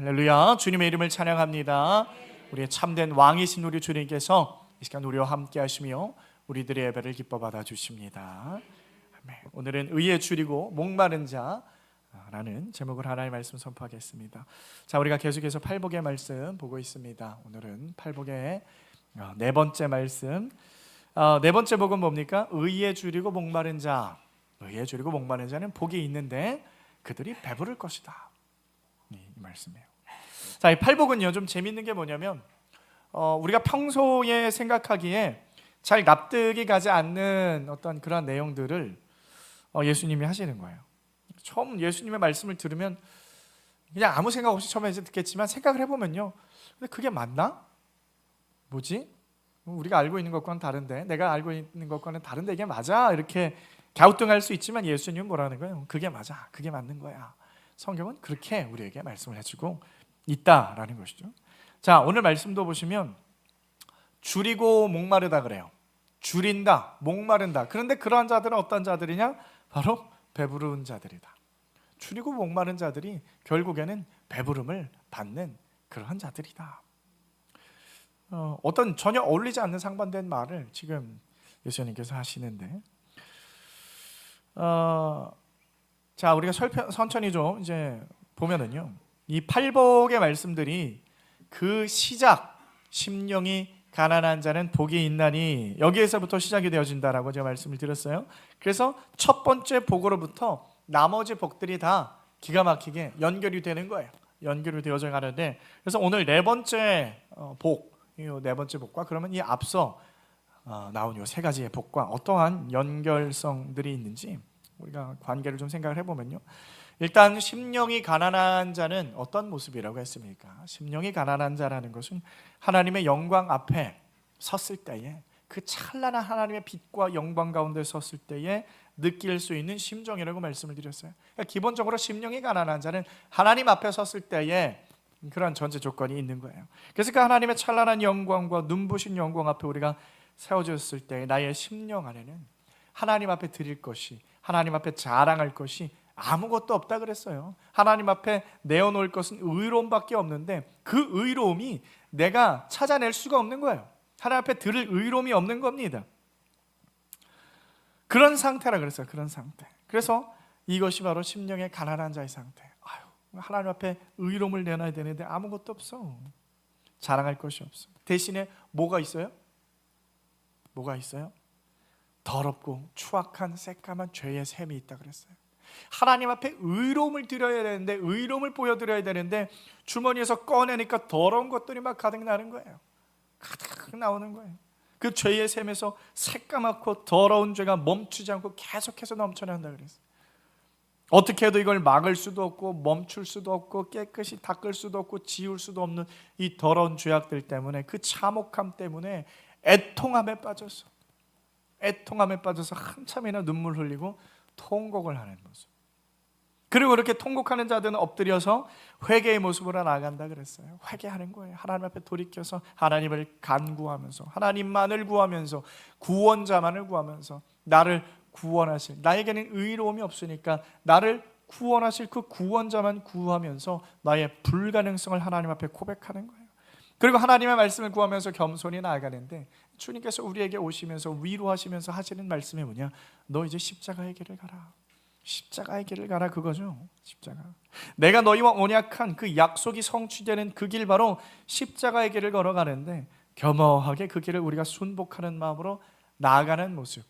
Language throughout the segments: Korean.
할렐루야. 주님의 이름을 찬양합니다. 우리의 참된 왕이신 우리 주님께서 이 시간 우리와 함께 하시며 우리들의 예배를 기뻐 받아 주십니다. 오늘은 의에 줄이고 목마른 자라는 제목을 하나의 말씀 선포하겠습니다. 자, 우리가 계속해서 팔복의 말씀 보고 있습니다. 오늘은 팔복의 네 번째 말씀. 네 번째 복은 뭡니까? 의에 줄이고 목마른 자. 의에 줄이고 목마른 자는 복이 있는데 그들이 배부를 것이다. 이 말씀이에요. 자, 이 팔복은요 좀 재밌는 게 뭐냐면 우리가 평소에 생각하기에 잘 납득이 가지 않는 어떤 그런 내용들을 예수님이 하시는 거예요. 처음 예수님의 말씀을 들으면 그냥 아무 생각 없이 처음에 이제 듣겠지만 생각을 해보면요, 근데 그게 맞나? 뭐지? 우리가 알고 있는 것과는 다른데, 내가 알고 있는 것과는 다른데 이게 맞아? 이렇게 갸우뚱할 수 있지만 예수님은 뭐라는 거예요? 그게 맞아, 그게 맞는 거야. 성경은 그렇게 우리에게 말씀을 해주고 있다라는 것이죠. 자, 오늘 말씀도 보시면 줄이고 목마르다 그래요. 줄인다, 목마른다. 그런데 그러한 자들은 어떤 자들이냐? 바로 배부른 자들이다. 줄이고 목마른 자들이 결국에는 배부름을 받는 그러한 자들이다. 어떤 전혀 어울리지 않는 상반된 말을 지금 예수님께서 하시는데, 자, 우리가 천천히 좀 이제 보면은요, 이 팔복의 말씀들이 그 시작, 심령이 가난한 자는 복이 있나니, 여기에서부터 시작이 되어진다라고 제가 말씀을 드렸어요. 그래서 첫 번째 복으로부터 나머지 복들이 다 기가 막히게 연결이 되는 거예요. 연결이 되어져 가는데, 그래서 오늘 네 번째 복, 이 네 번째 복과 그러면 이 앞서 나온 이 세 가지의 복과 어떠한 연결성들이 있는지 우리가 관계를 좀 생각을 해보면요, 일단 심령이 가난한 자는 어떤 모습이라고 했습니까? 심령이 가난한 자라는 것은 하나님의 영광 앞에 섰을 때에, 그 찬란한 하나님의 빛과 영광 가운데 섰을 때에 느낄 수 있는 심정이라고 말씀을 드렸어요. 그러니까 기본적으로 심령이 가난한 자는 하나님 앞에 섰을 때에 그런 전제 조건이 있는 거예요. 그래서 그 하나님의 찬란한 영광과 눈부신 영광 앞에 우리가 세워졌을 때 나의 심령 안에는 하나님 앞에 드릴 것이, 하나님 앞에 자랑할 것이 아무것도 없다 그랬어요. 하나님 앞에 내어놓을 것은 의로움밖에 없는데 그 의로움이 내가 찾아낼 수가 없는 거예요. 하나님 앞에 들을 의로움이 없는 겁니다. 그런 상태라 그랬어요. 그런 상태. 그래서 이것이 바로 심령의 가난한 자의 상태. 하나님 앞에 의로움을 내놔야 되는데 아무것도 없어. 자랑할 것이 없어. 대신에 뭐가 있어요? 뭐가 있어요? 더럽고 추악한 새까만 죄의 샘이 있다 그랬어요. 하나님 앞에 의로움을 드려야 되는데, 의로움을 보여드려야 되는데 주머니에서 꺼내니까 더러운 것들이 막 가득 나는 거예요. 가득 나오는 거예요. 그 죄의 샘에서 새까맣고 더러운 죄가 멈추지 않고 계속해서 넘쳐난다 그랬어요. 어떻게 해도 이걸 막을 수도 없고 멈출 수도 없고 깨끗이 닦을 수도 없고 지울 수도 없는 이 더러운 죄악들 때문에, 그 참혹함 때문에 애통함에 빠져서 한참이나 눈물 흘리고 통곡을 하는 모습. 그리고 그렇게 통곡하는 자들은 엎드려서 회개의 모습으로 나아간다 그랬어요. 회개하는 거예요. 하나님 앞에 돌이켜서 하나님을 간구하면서, 하나님만을 구하면서, 구원자만을 구하면서, 나를 구원하실, 나에게는 의로움이 없으니까 나를 구원하실 그 구원자만 구하면서 나의 불가능성을 하나님 앞에 고백하는 거예요. 그리고 하나님의 말씀을 구하면서 겸손히 나아가는데, 주님께서 우리에게 오시면서 위로하시면서 하시는 말씀이 뭐냐? 너 이제 십자가의 길을 가라. 십자가의 길을 가라, 그거죠. 십자가. 내가 너희와 언약한 그 약속이 성취되는 그 길, 바로 십자가의 길을 걸어가는데 겸허하게 그 길을 우리가 순복하는 마음으로 나아가는 모습,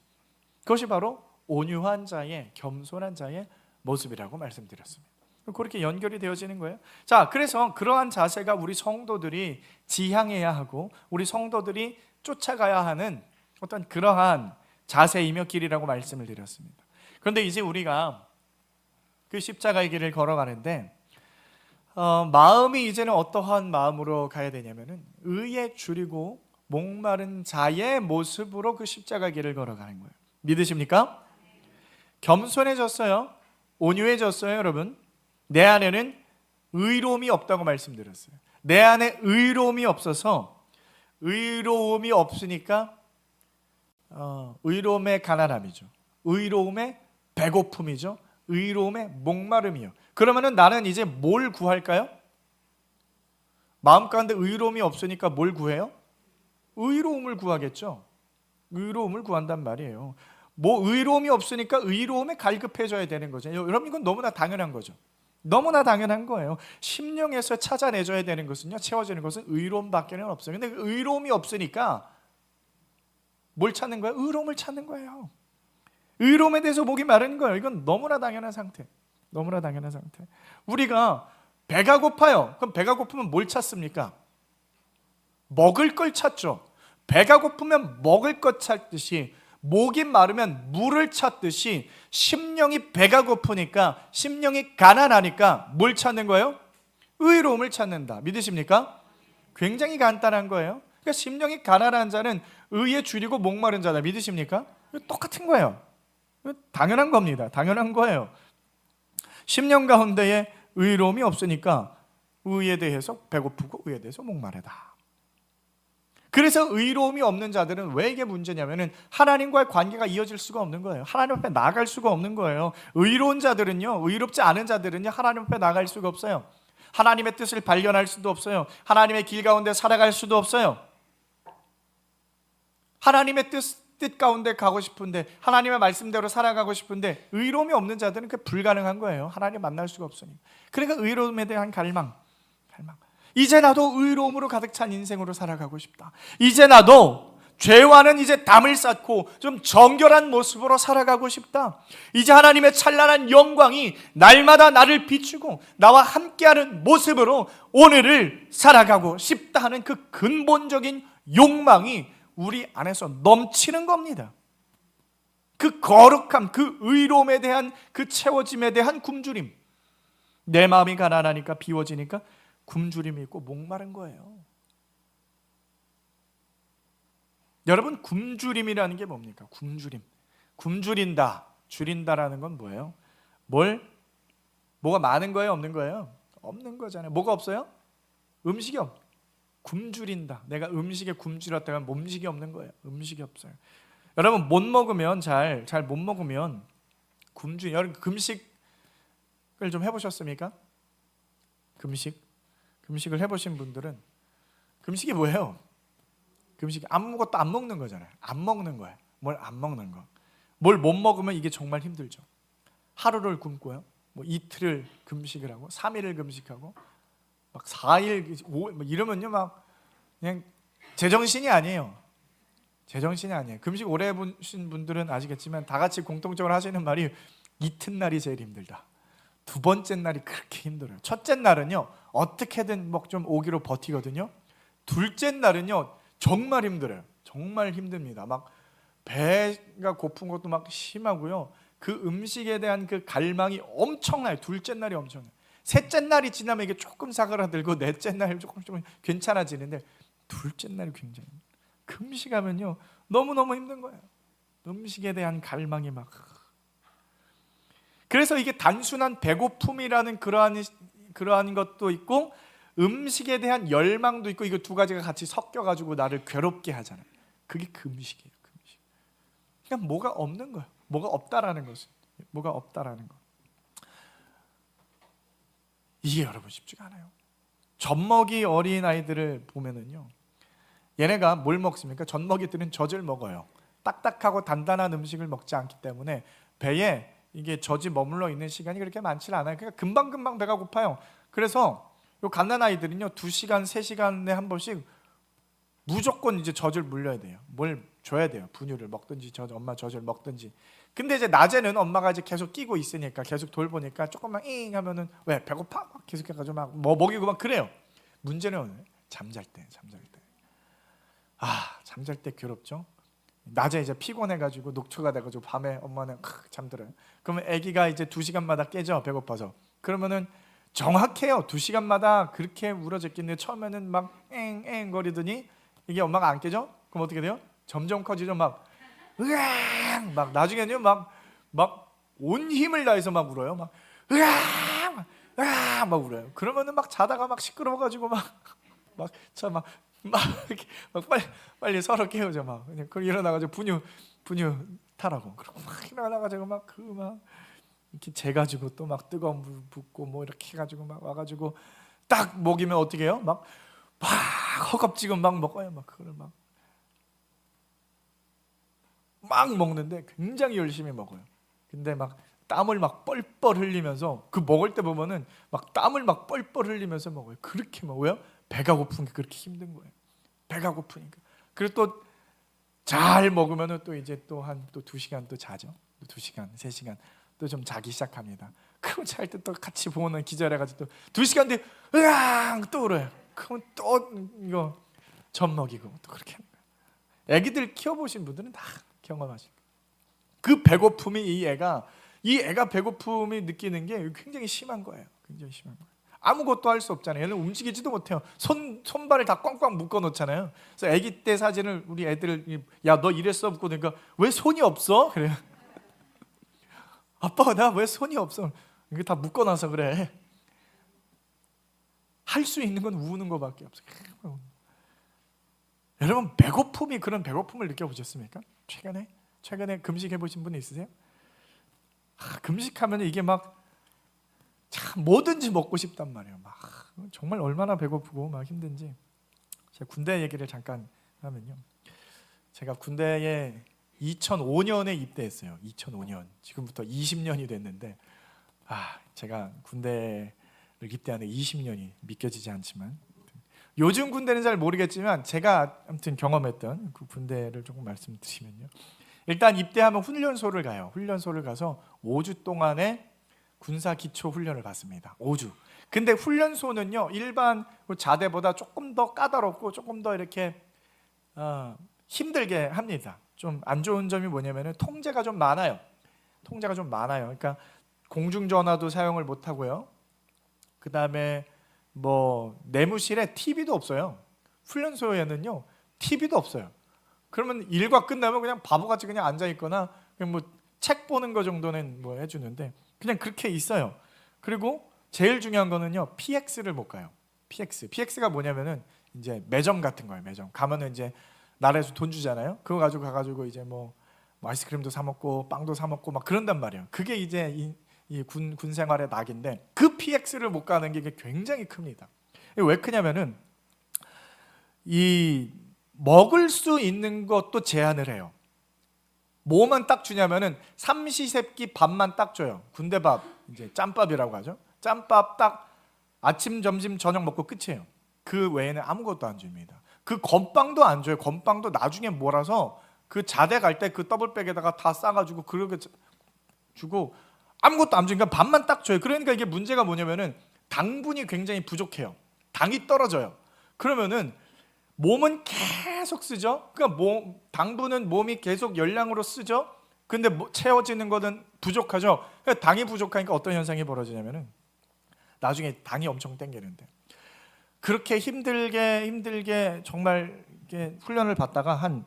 그것이 바로 온유한 자의, 겸손한 자의 모습이라고 말씀드렸습니다. 그렇게 연결이 되어지는 거예요. 자, 그래서 그러한 자세가 우리 성도들이 지향해야 하고 우리 성도들이 쫓아가야 하는 어떤 그러한 자세이며 길이라고 말씀을 드렸습니다. 그런데 이제 우리가 그 십자가의 길을 걸어가는데 마음이 이제는 어떠한 마음으로 가야 되냐면은 의에 줄이고 목마른 자의 모습으로 그 십자가의 길을 걸어가는 거예요. 믿으십니까? 겸손해졌어요. 온유해졌어요. 여러분, 내 안에는 의로움이 없다고 말씀드렸어요. 내 안에 의로움이 없어서, 의로움이 없으니까 의로움의 가난함이죠. 의로움의 배고픔이죠. 의로움의 목마름이요. 그러면은 나는 이제 뭘 구할까요? 마음 가운데 의로움이 없으니까 뭘 구해요? 의로움을 구하겠죠. 의로움을 구한단 말이에요. 뭐 의로움이 없으니까 의로움에 갈급해져야 되는 거죠. 여러분, 이건 너무나 당연한 거죠. 너무나 당연한 거예요. 심령에서 찾아내줘야 되는 것은요, 채워지는 것은 의로움밖에는 없어요. 근데 의로움이 없으니까 뭘 찾는 거예요? 의로움을 찾는 거예요. 의로움에 대해서 목이 마른 거예요. 이건 너무나 당연한 상태. 너무나 당연한 상태. 우리가 배가 고파요. 그럼 배가 고프면 뭘 찾습니까? 먹을 걸 찾죠. 배가 고프면 먹을 것 찾듯이, 목이 마르면 물을 찾듯이, 심령이 배가 고프니까, 심령이 가난하니까 뭘 찾는 거예요? 의로움을 찾는다. 믿으십니까? 굉장히 간단한 거예요. 그러니까 심령이 가난한 자는 의에 줄이고 목마른 자다. 믿으십니까? 똑같은 거예요. 당연한 겁니다. 당연한 거예요. 심령 가운데에 의로움이 없으니까 의에 대해서 배고프고 의에 대해서 목마르다. 그래서 의로움이 없는 자들은 왜 이게 문제냐면은 하나님과의 관계가 이어질 수가 없는 거예요. 하나님 앞에 나갈 수가 없는 거예요. 의로운 자들은요, 의롭지 않은 자들은요, 하나님 앞에 나갈 수가 없어요. 하나님의 뜻을 발견할 수도 없어요. 하나님의 길 가운데 살아갈 수도 없어요. 하나님의 뜻 가운데 가고 싶은데, 하나님의 말씀대로 살아가고 싶은데 의로움이 없는 자들은 그게 불가능한 거예요. 하나님 만날 수가 없으니. 그러니까 의로움에 대한 갈망. 이제 나도 의로움으로 가득 찬 인생으로 살아가고 싶다. 이제 나도 죄와는 이제 담을 쌓고 좀 정결한 모습으로 살아가고 싶다. 이제 하나님의 찬란한 영광이 날마다 나를 비추고 나와 함께하는 모습으로 오늘을 살아가고 싶다 하는 그 근본적인 욕망이 우리 안에서 넘치는 겁니다. 그 거룩함, 그 의로움에 대한 그 채워짐에 대한 굶주림. 내 마음이 가난하니까, 비워지니까 굶주림이 있고 목마른 거예요. 여러분, 굶주림이라는 게 뭡니까? 굶주린다, 줄인다라는 건 뭐예요? 뭐가 많은 거예요? 없는 거예요? 없는 거잖아요. 뭐가 없어요? 음식이 굶주린다. 내가 음식에 굶주렸다면 음식이 없는 거예요. 음식이 없어요. 여러분, 못 먹으면 잘 못 먹으면 여러분, 금식을 좀 해보셨습니까? 금식을 해보신 분들은, 금식이 뭐예요? 금식이 아무것도 안 먹는 거잖아요. 안 먹는 거예요. 뭘 안 먹는 거. 뭘 못 먹으면 이게 정말 힘들죠. 하루를 굶고요, 뭐 이틀을 금식을 하고 3일을 금식하고 막 4일, 5일 이러면요, 막 그냥 제정신이 아니에요. 금식 오래 해보신 분들은 아시겠지만 다 같이 공통적으로 하시는 말이 이튿날이 제일 힘들다. 두 번째 날이 그렇게 힘들어요. 첫째 날은요, 어떻게든 좀 오기로 버티거든요. 둘째 날은요, 정말 힘들어요. 정말 힘듭니다. 막 배가 고픈 것도 막 심하고요. 그 음식에 대한 그 갈망이 엄청나요. 둘째 날이 엄청나요. 셋째 날이 지나면 이게 조금 사그라들고 넷째 날이 조금 괜찮아지는데 둘째 날이 굉장히, 금식하면요 너무너무 힘든 거예요. 음식에 대한 갈망이 막. 그래서 이게 단순한 배고픔이라는 그러한 것도 있고 음식에 대한 열망도 있고, 이거 두 가지가 같이 섞여가지고 나를 괴롭게 하잖아요. 그게 금식이에요. 금식. 그냥 뭐가 없는 거예요. 뭐가 없다라는 것은, 뭐가 없다라는 거. 이게 여러분 쉽지가 않아요. 젖먹이 어린 아이들을 보면은요, 얘네가 뭘 먹습니까? 젖먹이들은 젖을 먹어요. 딱딱하고 단단한 음식을 먹지 않기 때문에 배에 이게 젖이 머물러 있는 시간이 그렇게 많지 않아요. 그러니까 금방금방 배가 고파요. 그래서 요 갓난아이들은요 2시간, 3시간에 한 번씩 무조건 이제 젖을 물려야 돼요. 뭘 줘야 돼요. 분유를 먹든지 엄마 젖을 먹든지. 근데 이제 낮에는 엄마가 이제 계속 끼고 있으니까, 계속 돌보니까 조금만 잉 하면은 왜 배고파? 막 계속 해가지고 막 먹이고 막 그래요. 문제는 잠잘 때. 잠잘 때 괴롭죠. 낮에 이제 피곤해가지고 녹초가 돼가지고 밤에 엄마는 잠들어요. 그러면 아기가 이제 2시간마다 깨져, 배고파서. 그러면은 정확해요. 2시간마다 그렇게 울어제끼는데 처음에는 막 엥엥 거리더니 이게 엄마가 안 깨져? 그럼 어떻게 돼요? 점점 커지죠. 막 으앙, 막 나중에는요 막 온 힘을 다해서 막 울어요. 막 으앙, 으앙 막 울어요. 그러면은 막 자다가 막 시끄러워가지고 빨리 서로 깨우죠. 막 그냥 일어나가지고 분유 타라고. 그러고 막 일어나가지고 막 이렇게 재가지고 또 막 뜨거운 물 붓고 뭐 이렇게 해가지고 막 와가지고 딱 먹이면 어떻게 해요? 막 막 허겁지겁 막 먹어요. 막 그걸 막 먹는데 굉장히 열심히 먹어요. 근데 막 땀을 막 뻘뻘 흘리면서, 그 먹을 때 보면은 막 땀을 막 뻘뻘 흘리면서 먹어요. 그렇게 먹어요. 배가 고픈 게 그렇게 힘든 거예요. 배가 고프니까. 그리고 또 잘 먹으면은 또 이제 또 한 또 2시간 또 자죠. 2시간, 3시간 또 좀 자기 시작합니다. 그럼 잘 때 또 같이 보는 기절해가지고 또 2시간 뒤에 으앙 또 울어요. 그럼 또 이거 젖 먹이고 또 그렇게 하는 거예요. 애기들 키워보신 분들은 다 경험하실 거예요. 그 배고픔이 이 애가 배고픔이 느끼는 게 굉장히 심한 거예요. 굉장히 심한 거예요. 아무것도 할 수 없잖아요. 얘는 움직이지도 못해요. 손발을 다 꽝꽝 묶어 놓잖아요. 그래서 아기 때 사진을 우리 애들, 야 너 이랬어? 묻고 그러니까 왜 손이 없어? 그래요. 아빠 나 왜 손이 없어? 이게 다 묶어놔서 그래. 할 수 있는 건 우는 거밖에 없어요. 여러분 배고픔이, 그런 배고픔을 느껴보셨습니까? 최근에 금식해 보신 분 있으세요? 금식하면 이게 막 참 뭐든지 먹고 싶단 말이에요. 막 정말 얼마나 배고프고 막 힘든지. 제가 군대 얘기를 잠깐 하면요, 제가 군대에 2005년에 입대했어요. 2005년. 지금부터 20년이 됐는데, 제가 군대를 입대하는 20년이 믿겨지지 않지만, 요즘 군대는 잘 모르겠지만 제가 아무튼 경험했던 그 군대를 조금 말씀드리면요, 일단 입대하면 훈련소를 가요. 훈련소를 가서 5주 동안의 군사 기초 훈련을 받습니다. 5주. 근데 훈련소는요, 일반 자대보다 조금 더 까다롭고 조금 더 이렇게 힘들게 합니다. 좀 안 좋은 점이 뭐냐면은 통제가 좀 많아요. 그러니까 공중전화도 사용을 못 하고요. 그 다음에 뭐 내무실에 TV도 없어요. 훈련소에는요 TV도 없어요. 그러면 일과 끝나면 그냥 바보같이 그냥 앉아 있거나 그냥 뭐 책 보는 거 정도는 뭐 해주는데 그냥 그렇게 있어요. 그리고 제일 중요한 거는요, PX를 못 가요. PX가 뭐냐면은 이제 매점 같은 거예요. 매점 가면은 이제 나라에서 돈 주잖아요. 그거 가지고 가가지고 이제 뭐 아이스크림도 사 먹고 빵도 사 먹고 막 그런단 말이에요. 그게 이제 이 군 생활의 낙인데, 그 PX를 못 가는 게 이게 굉장히 큽니다. 왜 크냐면은 이 먹을 수 있는 것도 제한을 해요. 뭐만 딱 주냐면은 삼시세끼 밥만 딱 줘요. 군대밥, 이제 짬밥이라고 하죠. 짬밥 딱 아침, 점심, 저녁 먹고 끝이에요. 그 외에는 아무것도 안 줍니다. 그 건빵도 안 줘요. 건빵도 나중에 몰아서 그 자대 갈 때 그 더블백에다가 다 싸가지고 그렇게 주고 아무것도 안 주니까 밥만 딱 줘요. 그러니까 이게 문제가 뭐냐면은 당분이 굉장히 부족해요. 당이 떨어져요. 그러면은 몸은 계속 쓰죠. 그러니까 당분은 몸이 계속 열량으로 쓰죠. 근데 채워지는 거는 부족하죠. 그러니까 당이 부족하니까 어떤 현상이 벌어지냐면은 나중에 당이 엄청 땡기는데, 그렇게 힘들게 정말 이렇게 훈련을 받다가 한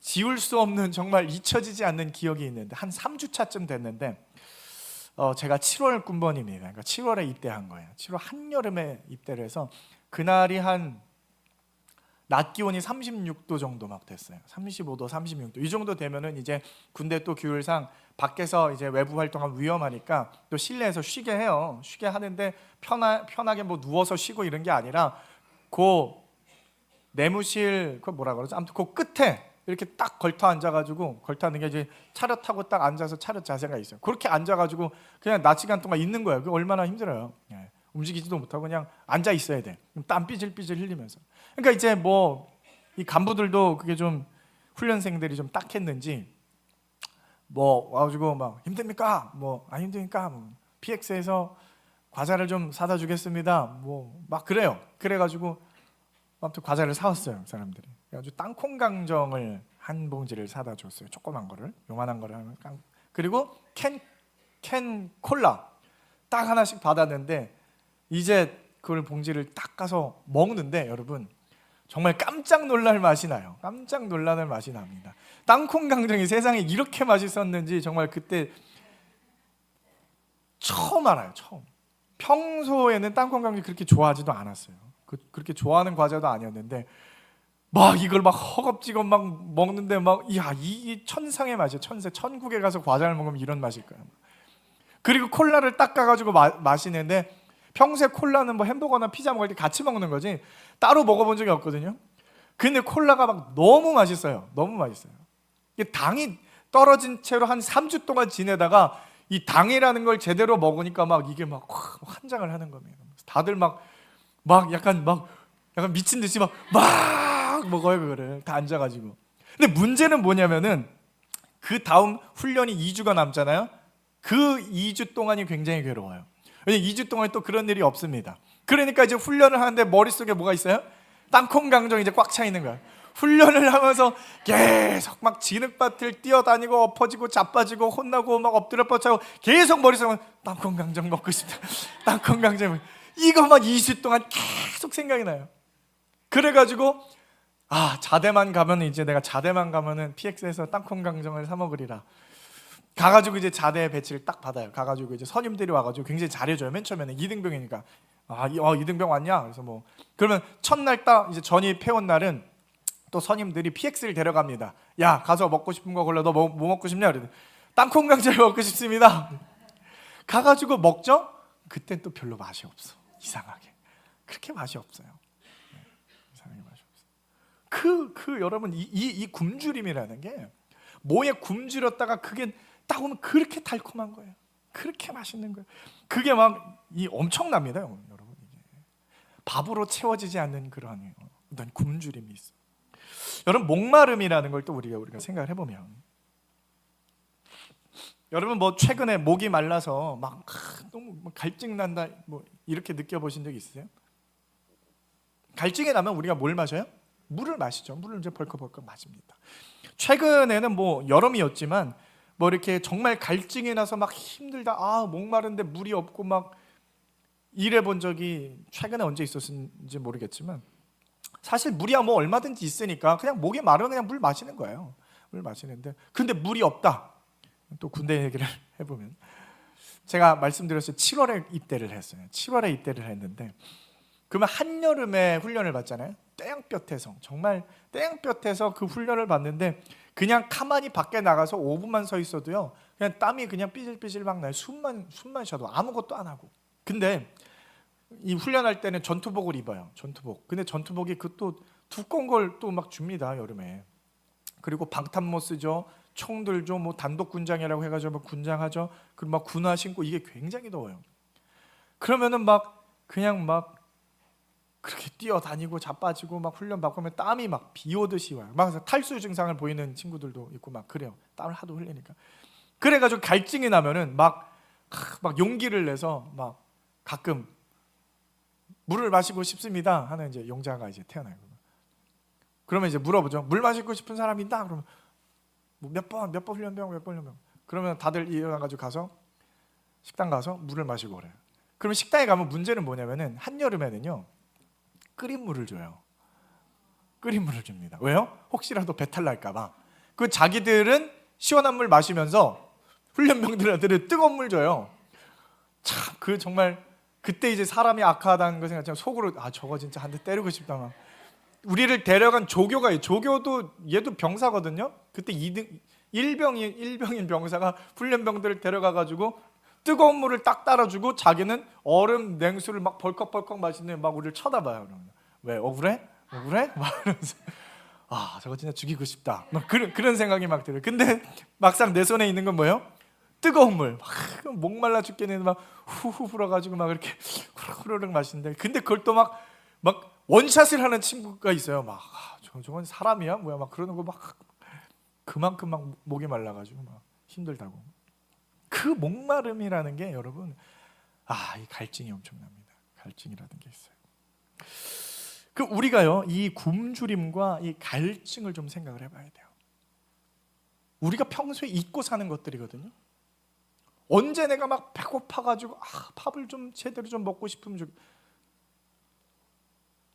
지울 수 없는, 정말 잊혀지지 않는 기억이 있는데, 한 3주차쯤 됐는데 제가 7월 군번입니다. 그러니까 7월에 입대한 거예요. 7월 한여름에 입대를 해서 그날이 낮 기온이 36도 정도 막 됐어요. 35도, 36도 이 정도 되면은 이제 군대 또 규율상 밖에서 이제 외부 활동하면 위험하니까 또 실내에서 쉬게 해요. 쉬게 하는데 편하게 뭐 누워서 쉬고 이런 게 아니라 그 내무실 그 뭐라 그러죠? 아무튼 그 끝에 이렇게 딱 걸터 앉아가지고, 걸터 앉는 게 이제 차렷 타고 딱 앉아서 차렷 자세가 있어요. 그렇게 앉아가지고 그냥 낮 시간 동안 있는 거예요. 그게 얼마나 힘들어요. 예. 움직이지도 못하고 그냥 앉아 있어야 돼. 땀 삐질삐질 흘리면서. 그러니까 이제 뭐 이 간부들도 그게 좀 훈련생들이 좀 딱했는지 뭐 와가지고 막 힘듭니까? 뭐 안 힘드니까 뭐 PX에서 과자를 좀 사다 주겠습니다. 뭐 막 그래요. 그래가지고 아무튼 과자를 사왔어요, 사람들이. 그래가지고 땅콩 강정을 한 봉지를 사다 줬어요. 조그만 거를, 요만한 거를 하면 그리고 캔 콜라 딱 하나씩 받았는데, 이제 그걸 봉지를 딱 가서 먹는데 여러분 정말 깜짝 놀랄 맛이 나요. 깜짝 놀라는 맛이 납니다. 땅콩 강정이 세상에 이렇게 맛있었는지 정말 그때 처음 알아요. 처음. 평소에는 땅콩 강정 그렇게 좋아하지도 않았어요. 그렇게 좋아하는 과자도 아니었는데 막 이걸 막 허겁지겁 막 먹는데 막 이 천상의 맛이에요. 천국에 가서 과자를 먹으면 이런 맛일 거예요. 그리고 콜라를 딱 가가지고 마시는데 평소에 콜라는 뭐 햄버거나 피자 먹을 때 같이 먹는 거지 따로 먹어본 적이 없거든요. 근데 콜라가 막 너무 맛있어요. 너무 맛있어요. 이게 당이 떨어진 채로 한 3주 동안 지내다가 이 당이라는 걸 제대로 먹으니까 막 이게 막 환장을 하는 겁니다. 다들 막 약간 미친 듯이 막 먹어요, 그거를. 다 앉아가지고. 근데 문제는 뭐냐면은 그 다음 훈련이 2주가 남잖아요. 그 2주 동안이 굉장히 괴로워요. 왜냐면 2주 동안 또 그런 일이 없습니다. 그러니까 이제 훈련을 하는데 머릿속에 뭐가 있어요? 땅콩 강정이 이제 꽉 차 있는 거예요. 훈련을 하면서 계속 막 진흙밭을 뛰어다니고 엎어지고 자빠지고 혼나고 막 엎드려 뻗쳐고 계속 머릿속에 땅콩 강정 먹고 싶다. 땅콩 강정 이거만 2주 동안 계속 생각이 나요. 그래가지고 자대만 가면 이제 내가 자대만 가면은 PX에서 땅콩 강정을 사 먹으리라. 가가지고 이제 자대 배치를 딱 받아요. 가가지고 이제 선임들이 와가지고 굉장히 잘해줘요. 맨 처음에는 2등병이니까 2등병 왔냐? 그래서 뭐 그러면 첫날 딱 이제 전입 해온 날은 또 선임들이 PX를 데려갑니다. 야 가서 먹고 싶은 거 골라. 너 뭐 먹고 싶냐? 그래서 땅콩 강정 먹고 싶습니다. 가가지고 먹죠? 그땐 또 별로 맛이 없어. 이상하게 그렇게 맛이 없어요. 이상하게 맛이 없어. 여러분 이 굶주림이라는 게 뭐에 굶주렸다가 그게 딱 오면 그렇게 달콤한 거예요. 그렇게 맛있는 거예요. 그게 막 엄청납니다, 여러분. 이게 밥으로 채워지지 않는 그런 어떤 굶주림이 있어. 여러분 목마름이라는 걸 또 우리가 생각을 해보면, 여러분 뭐 최근에 목이 말라서 막 너무 갈증 난다 뭐 이렇게 느껴보신 적 있으세요? 갈증이 나면 우리가 뭘 마셔요? 물을 마시죠. 물을 이제 벌컥벌컥 마십니다. 최근에는 뭐 여름이었지만 뭐 이렇게 정말 갈증이 나서 막 힘들다, 목마른데 물이 없고 막 이래 본 적이 최근에 언제 있었는지 모르겠지만, 사실 물이야 뭐 얼마든지 있으니까 그냥 목이 마르면 그냥 물 마시는 거예요. 물 마시는데 근데 물이 없다. 또 군대 얘기를 해보면, 제가 말씀드렸어요. 7월에 입대를 했어요. 7월에 입대를 했는데 그러면 한여름에 훈련을 받잖아요. 땡볕에서, 정말 땡볕에서 그 훈련을 받는데 그냥 가만히 밖에 나가서 5분만 서 있어도요 그냥 땀이 그냥 삐질삐질 막 나요. 숨만 쉬어도 아무것도 안 하고. 근데 이 훈련할 때는 전투복을 입어요. 전투복. 근데 전투복이 그 또 두꺼운 걸 또 막 줍니다, 여름에. 그리고 방탄모 쓰죠. 총 들죠. 뭐 단독 군장이라고 해가지고 막 군장하죠. 그리고 막 군화 신고, 이게 굉장히 더워요. 그러면은 막 그냥 막 그렇게 뛰어다니고 자빠지고 막 훈련 받고 하면 땀이 막 비 오듯이 와요. 막 탈수 증상을 보이는 친구들도 있고 막 그래요. 땀을 하도 흘리니까. 그래가지고 갈증이 나면은 막 용기를 내서 막 가끔 물을 마시고 싶습니다 하는 이제 용자가 이제 태어나요. 그러면 이제 물어보죠. 물 마시고 싶은 사람 있다? 그러면 뭐 몇 번 훈련병. 그러면 다들 일어나가지고 가서 식당 가서 물을 마시고 그래요. 그러면 식당에 가면 문제는 뭐냐면은 한여름에는요 끓인 물을 줘요. 끓인 물을 줍니다. 왜요? 혹시라도 배탈 날까봐. 그 자기들은 시원한 물 마시면서 훈련병들한테는 뜨거운 물 줘요. 참 그 정말 그때 이제 사람이 악하다는 거 생각하면 속으로 저거 진짜 한 대 때리고 싶다 막. 우리를 데려간 조교가 있어요. 조교도 얘도 병사거든요. 그때 1병인 병사가 훈련병들을 데려가가지고 뜨거운 물을 딱 따라주고 자기는 얼음 냉수를 막 벌컥벌컥 마시는 막 우리를 쳐다봐요. 왜 억울해? 막 이러면서 저거 진짜 죽이고 싶다. 막 그런 생각이 막 들어요. 근데 막상 내 손에 있는 건 뭐예요? 뜨거운 물. 목말라 죽겠는데 막 후후 불어가지고 막 이렇게 후루룩 마시는데, 근데 그걸 또 막 원샷을 하는 친구가 있어요. 막 저건 사람이야 뭐야 막 그러는 거 막 그만큼 막 목이 말라가지고 막 힘들다고. 그 목마름이라는 게 여러분 이 갈증이 엄청납니다. 갈증이라는 게 있어요. 그 우리가요 이 굶주림과 이 갈증을 좀 생각을 해봐야 돼요. 우리가 평소에 잊고 사는 것들이거든요. 언제 내가 막 배고파가지고 밥을 좀 제대로 좀 먹고 싶으면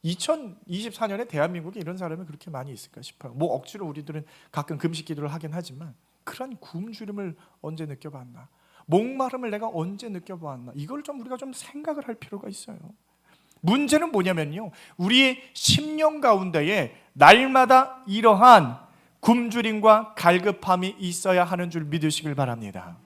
2024년에 대한민국에 이런 사람이 그렇게 많이 있을까 싶어요. 뭐 억지로 우리들은 가끔 금식 기도를 하긴 하지만 그런 굶주림을 언제 느껴봤나, 목마름을 내가 언제 느껴봤나, 이걸 좀 우리가 좀 생각을 할 필요가 있어요. 문제는 뭐냐면요, 우리의 심령 가운데에 날마다 이러한 굶주림과 갈급함이 있어야 하는 줄 믿으시길 바랍니다.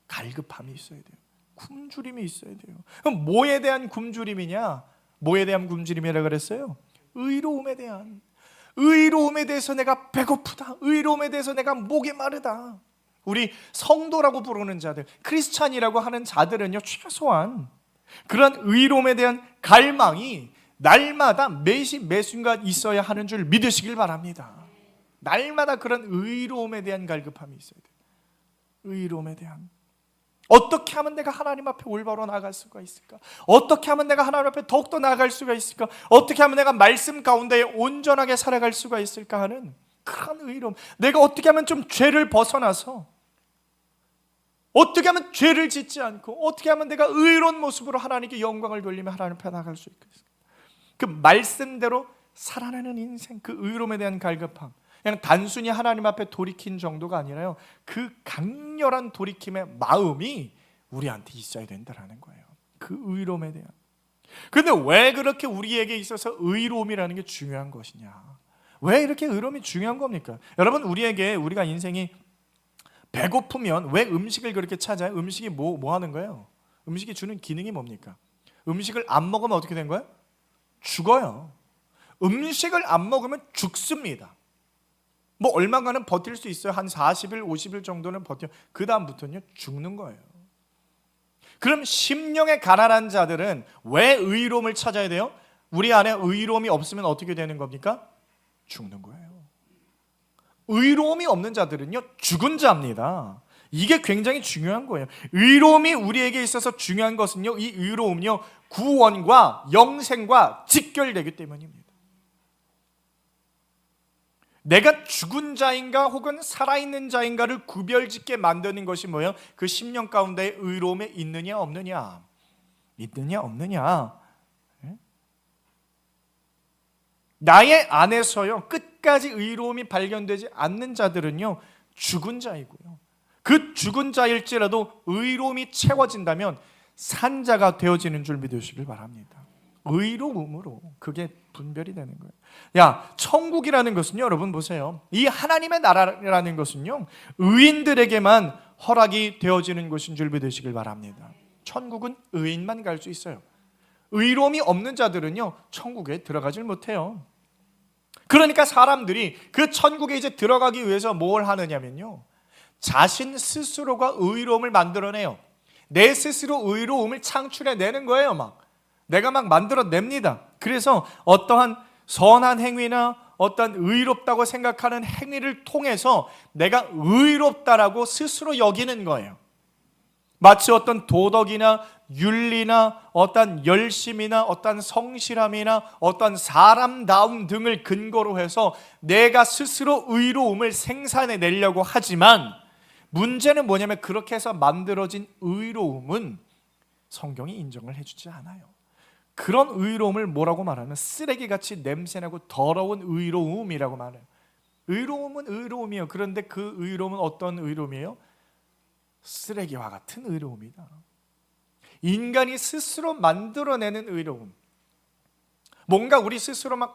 갈급함이 있어야 돼요. 굶주림이 있어야 돼요. 그럼 뭐에 대한 굶주림이냐? 뭐에 대한 굶주림이라고 그랬어요? 의로움에 대한. 의로움에 대해서 내가 배고프다. 의로움에 대해서 내가 목이 마르다. 우리 성도라고 부르는 자들, 크리스찬이라고 하는 자들은요, 최소한 그런 의로움에 대한 갈망이 날마다 매순간 있어야 하는 줄 믿으시길 바랍니다. 날마다 그런 의로움에 대한 갈급함이 있어야 돼요. 의로움에 대한. 어떻게 하면 내가 하나님 앞에 올바로 나아갈 수가 있을까? 어떻게 하면 내가 하나님 앞에 더욱더 나아갈 수가 있을까? 어떻게 하면 내가 말씀 가운데 온전하게 살아갈 수가 있을까 하는 그런 의로움. 내가 어떻게 하면 좀 죄를 벗어나서, 어떻게 하면 죄를 짓지 않고, 어떻게 하면 내가 의로운 모습으로 하나님께 영광을 돌리며 하나님 앞에 나아갈 수 있을까? 그 말씀대로 살아내는 인생, 그 의로움에 대한 갈급함, 그냥 단순히 하나님 앞에 돌이킨 정도가 아니라요, 그 강렬한 돌이킴의 마음이 우리한테 있어야 된다는 거예요. 그 의로움에 대한. 그런데 왜 그렇게 우리에게 있어서 의로움이라는 게 중요한 것이냐? 왜 이렇게 의로움이 중요한 겁니까? 여러분, 우리가 인생이 배고프면 왜 음식을 그렇게 찾아요? 음식이 뭐 하는 거예요? 음식이 주는 기능이 뭡니까? 음식을 안 먹으면 어떻게 된 거예요? 죽어요. 음식을 안 먹으면 죽습니다. 뭐 얼마간은 버틸 수 있어요. 한 40일, 50일 정도는 버텨. 그 다음부터는요, 죽는 거예요. 그럼 심령에 가난한 자들은 왜 의로움을 찾아야 돼요? 우리 안에 의로움이 없으면 어떻게 되는 겁니까? 죽는 거예요. 의로움이 없는 자들은요, 죽은 자입니다. 이게 굉장히 중요한 거예요. 의로움이 우리에게 있어서 중요한 것은요, 이 의로움은요, 구원과 영생과 직결되기 때문입니다. 내가 죽은 자인가 혹은 살아있는 자인가를 구별짓게 만드는 것이 뭐예요? 그 심령 가운데 의로움에 있느냐 없느냐. 있느냐 없느냐. 나의 안에서요, 끝까지 의로움이 발견되지 않는 자들은요, 죽은 자이고요, 그 죽은 자일지라도 의로움이 채워진다면 산 자가 되어지는 줄 믿으시길 바랍니다. 의로움으로 그게 분별이 되는 거예요. 야, 천국이라는 것은요, 여러분 보세요, 이 하나님의 나라라는 것은요, 의인들에게만 허락이 되어지는 것인 줄 믿으시길 바랍니다. 천국은 의인만 갈 수 있어요. 의로움이 없는 자들은요, 천국에 들어가질 못해요. 그러니까 사람들이 그 천국에 이제 들어가기 위해서 뭘 하느냐면요, 자신 스스로가 의로움을 만들어내요. 내 스스로 의로움을 창출해내는 거예요. 내가 만들어냅니다. 그래서 어떠한 선한 행위나 어떤 의롭다고 생각하는 행위를 통해서 내가 의롭다라고 스스로 여기는 거예요. 마치 어떤 도덕이나 윤리나 어떤 열심이나 어떤 성실함이나 어떤 사람다움 등을 근거로 해서 내가 스스로 의로움을 생산해내려고 하지만, 문제는 뭐냐면 그렇게 해서 만들어진 의로움은 성경이 인정을 해주지 않아요. 그런 의로움을 뭐라고 말하면 쓰레기같이 냄새나고 더러운 의로움이라고 말해요. 의로움은 의로움이에요. 그런데 그 의로움은 어떤 의로움이에요? 쓰레기와 같은 의로움이다. 인간이 스스로 만들어내는 의로움. 뭔가 우리 스스로 막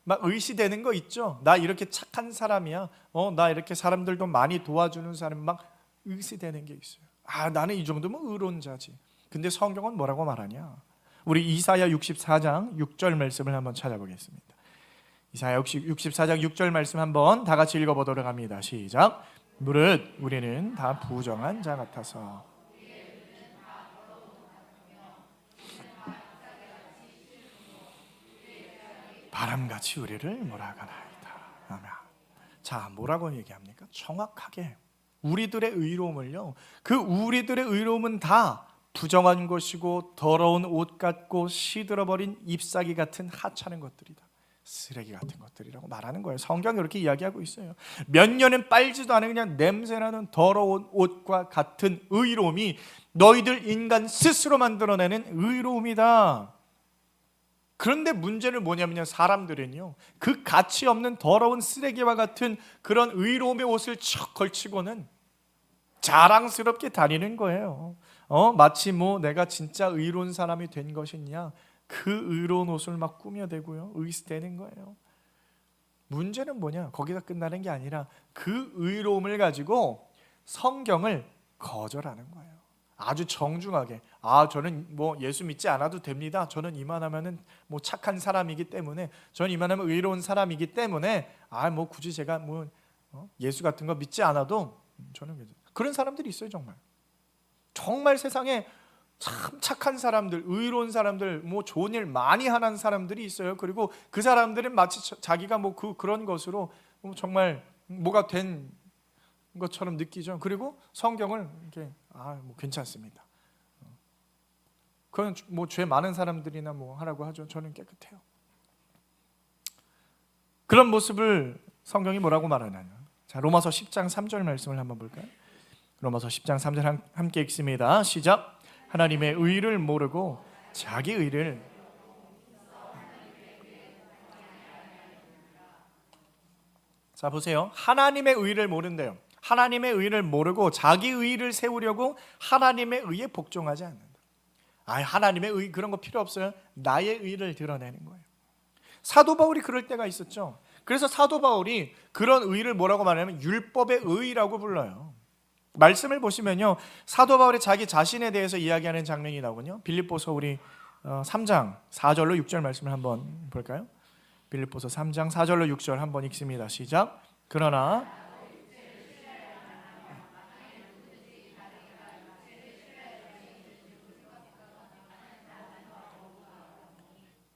의시되는 거 있죠. 나 이렇게 착한 사람이야. 나 이렇게 사람들도 많이 도와주는 사람, 막 의시되는 게 있어요. 아, 나는 이 정도면 의로운 자지. 근데 성경은 뭐라고 말하냐? 우리 이사야 64장 6절 말씀을 한번 찾아보겠습니다. 이사야 64장 6절 말씀 한번 다 같이 읽어보도록 합니다. 시작. 무릇 우리는 다 부정한 자 같아서 바람같이 우리를 몰아가나이다. 아멘. 자, 뭐라고 얘기합니까? 정확하게 우리들의 의로움을요, 그 우리들의 의로움은 다 부정한 것이고 더러운 옷 같고 시들어버린 잎사귀 같은 하찮은 것들이다. 쓰레기 같은 것들이라고 말하는 거예요. 성경이 그렇게 이야기하고 있어요. 몇 년은 빨지도 않은 그냥 냄새나는 더러운 옷과 같은 의로움이 너희들 인간 스스로 만들어내는 의로움이다. 그런데 문제는 뭐냐면요, 사람들은요, 그 가치 없는 더러운 쓰레기와 같은 그런 의로움의 옷을 척 걸치고는 자랑스럽게 다니는 거예요. 마치 내가 진짜 의로운 사람이 된 것이냐, 그 의로운 옷을 막 꾸며대고요, 의시되는 거예요. 문제는 뭐냐, 거기서 끝나는 게 아니라 그 의로움을 가지고 성경을 거절하는 거예요. 아주 정중하게 저는 뭐 예수 믿지 않아도 됩니다. 저는 이만하면은 뭐 착한 사람이기 때문에, 저는 이만하면 의로운 사람이기 때문에 뭐 굳이 제가 뭐 예수 같은 거 믿지 않아도 저는 괜찮아요. 그런 사람들이 있어요. 정말 세상에 참 착한 사람들, 의로운 사람들, 뭐 좋은 일 많이 하는 사람들이 있어요. 그리고 그 사람들은 마치 자기가 뭐 그런 것으로 정말 뭐가 된 것처럼 느끼죠. 그리고 성경을 이렇게 뭐 괜찮습니다. 그건 뭐 죄 많은 사람들이나 뭐 하라고 하죠. 저는 깨끗해요. 그런 모습을 성경이 뭐라고 말하나요? 자, 로마서 10장 3절 말씀을 한번 볼까요? 로마서 10장 3절 함께 읽습니다. 시작. 하나님의 의를 모르고 자기 의를 자 보세요. 하나님의 의를 모른대요. 하나님의 의를 모르고 자기 의를 세우려고 하나님의 의에 복종하지 않는다. 하나님의 의 그런 거 필요 없어요. 나의 의를 드러내는 거예요. 사도 바울이 그럴 때가 있었죠. 그래서 사도 바울이 그런 의를 뭐라고 말하냐면 율법의 의라고 불러요. 말씀을 보시면요, 사도 바울이 자기 자신에 대해서 이야기하는 장면이 나오거든요. 빌립보서 우리 3장 4절로 6절 말씀을 한번 볼까요? 빌립보서 3장 4절로 6절 한번 읽습니다. 시작. 그러나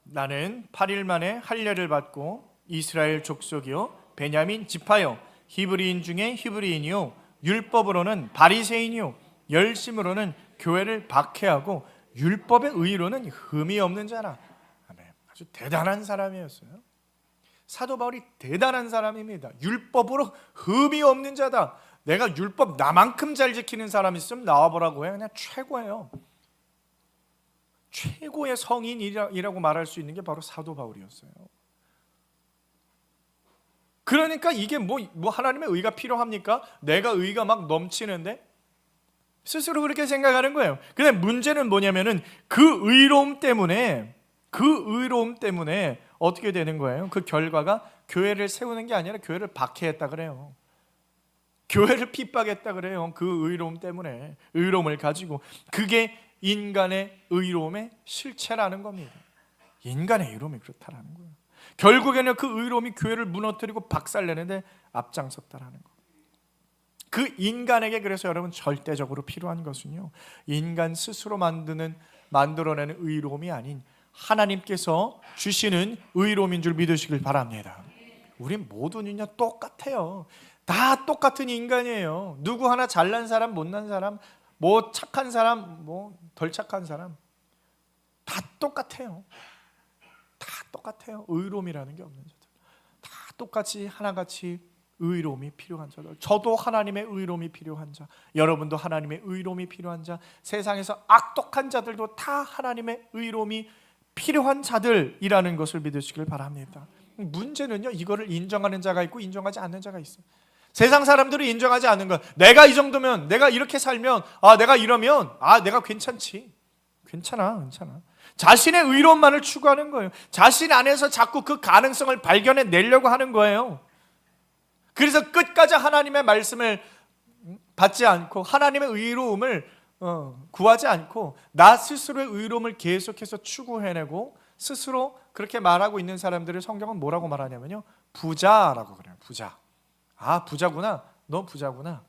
나는 8일 만에 할례를 받고 이스라엘 족속이요 베냐민 지파요 히브리인 중에 히브리인이요 율법으로는 바리새인이요 열심으로는 교회를 박해하고 율법의 의로는 흠이 없는 자라. 아멘. 아주 대단한 사람이었어요. 사도 바울이 대단한 사람입니다. 율법으로 흠이 없는 자다. 내가 율법 나만큼 잘 지키는 사람 있으면 나와보라고 해. 그냥 최고예요. 최고의 성인이라고 말할 수 있는 게 바로 사도 바울이었어요. 그러니까 이게 뭐 하나님의 의가 필요합니까? 내가 의가 막 넘치는데? 스스로 그렇게 생각하는 거예요. 근데 문제는 뭐냐면은 그 의로움 때문에 어떻게 되는 거예요? 그 결과가 교회를 세우는 게 아니라 교회를 박해했다 그래요. 교회를 핍박했다 그래요. 그 의로움 때문에, 의로움을 가지고. 그게 인간의 의로움의 실체라는 겁니다. 인간의 의로움이 그렇다라는 거예요. 결국에는 그 의로움이 교회를 무너뜨리고 박살내는데 앞장섰다라는 거. 그 인간에게 그래서 여러분 절대적으로 필요한 것은요, 인간 스스로 만들어내는 의로움이 아닌 하나님께서 주시는 의로움인 줄 믿으시길 바랍니다. 우리 모두는요 똑같아요. 다 똑같은 인간이에요. 누구 하나 잘난 사람, 못난 사람, 뭐 착한 사람, 뭐 덜 착한 사람, 다 똑같아요. 다 똑같아요. 의로움이라는 게 없는 자들, 다 똑같이 하나같이 의로움이 필요한 자들. 저도 하나님의 의로움이 필요한 자, 여러분도 하나님의 의로움이 필요한 자, 세상에서 악독한 자들도 다 하나님의 의로움이 필요한 자들이라는 것을 믿으시길 바랍니다. 문제는요, 이거를 인정하는 자가 있고 인정하지 않는 자가 있어요. 세상 사람들이 인정하지 않는 것, 내가 이 정도면, 내가 이렇게 살면, 내가 이러면 내가 괜찮지. 괜찮아. 자신의 의로움만을 추구하는 거예요. 자신 안에서 자꾸 그 가능성을 발견해 내려고 하는 거예요. 그래서 끝까지 하나님의 말씀을 받지 않고 하나님의 의로움을 구하지 않고 나 스스로의 의로움을 계속해서 추구해내고 스스로 그렇게 말하고 있는 사람들을 성경은 뭐라고 말하냐면요, 부자라고 그래요. 부자. 부자구나. 너 부자구나.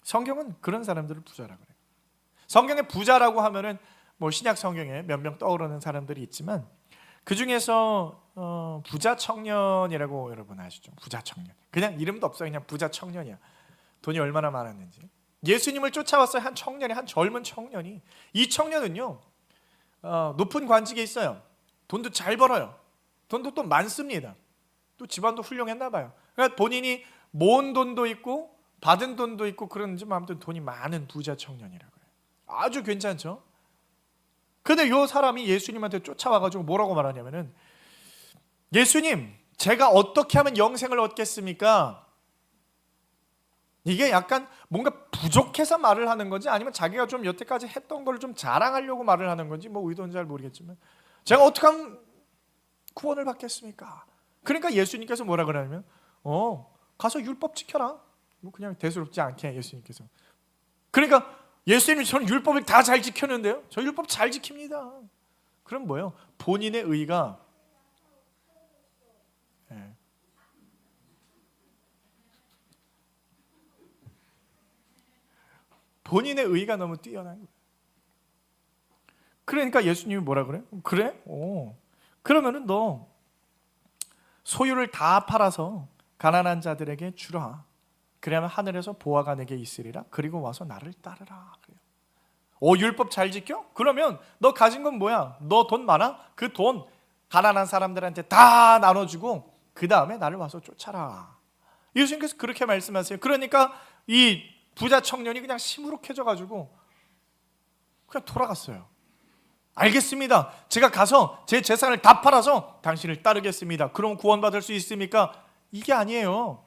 성경은 그런 사람들을 부자라고 그래요. 성경에 부자라고 하면은 뭐 신약 성경에 몇 명 떠오르는 사람들이 있지만 그 중에서 부자 청년이라고 여러분 아시죠? 부자 청년. 그냥 이름도 없어요. 그냥 부자 청년이야. 돈이 얼마나 많았는지. 예수님을 쫓아왔어요. 한 젊은 청년이. 이 청년은요, 높은 관직에 있어요. 돈도 잘 벌어요. 돈도 또 많습니다. 또 집안도 훌륭했나 봐요. 그러니까 본인이 모은 돈도 있고 받은 돈도 있고 그런지 아무튼 돈이 많은 부자 청년이라고 해요. 아주 괜찮죠? 근데 이 사람이 예수님한테 쫓아와가지고 뭐라고 말하냐면은, 예수님, 제가 어떻게 하면 영생을 얻겠습니까? 이게 약간 뭔가 부족해서 말을 하는 건지 아니면 자기가 좀 여태까지 했던 걸 좀 자랑하려고 말을 하는 건지 뭐 의도는 잘 모르겠지만, 제가 어떻게 하면 구원을 받겠습니까? 그러니까 예수님께서 뭐라 그러냐면 가서 율법 지켜라. 뭐 그냥 대수롭지 않게 예수님께서. 그러니까 예수님이 저는 율법을 다 잘 지켰는데요. 저 율법 잘 지킵니다. 그럼 뭐예요? 본인의 의가 본인의 의가 너무 뛰어난 거예요. 그러니까 예수님이 뭐라 그래요? 그래? 그러면은 너 소유를 다 팔아서 가난한 자들에게 주라. 그러면 하늘에서 보화가 내게 있으리라. 그리고 와서 나를 따르라. 그래요. 율법 잘 지켜? 그러면 너 가진 건 뭐야? 너 돈 많아? 그 돈 가난한 사람들한테 다 나눠주고 그 다음에 나를 와서 쫓아라. 예수님께서 그렇게 말씀하세요. 그러니까 이 부자 청년이 그냥 시무룩해져가지고 그냥 돌아갔어요. 알겠습니다. 제가 가서 제 재산을 다 팔아서 당신을 따르겠습니다. 그럼 구원받을 수 있습니까? 이게 아니에요.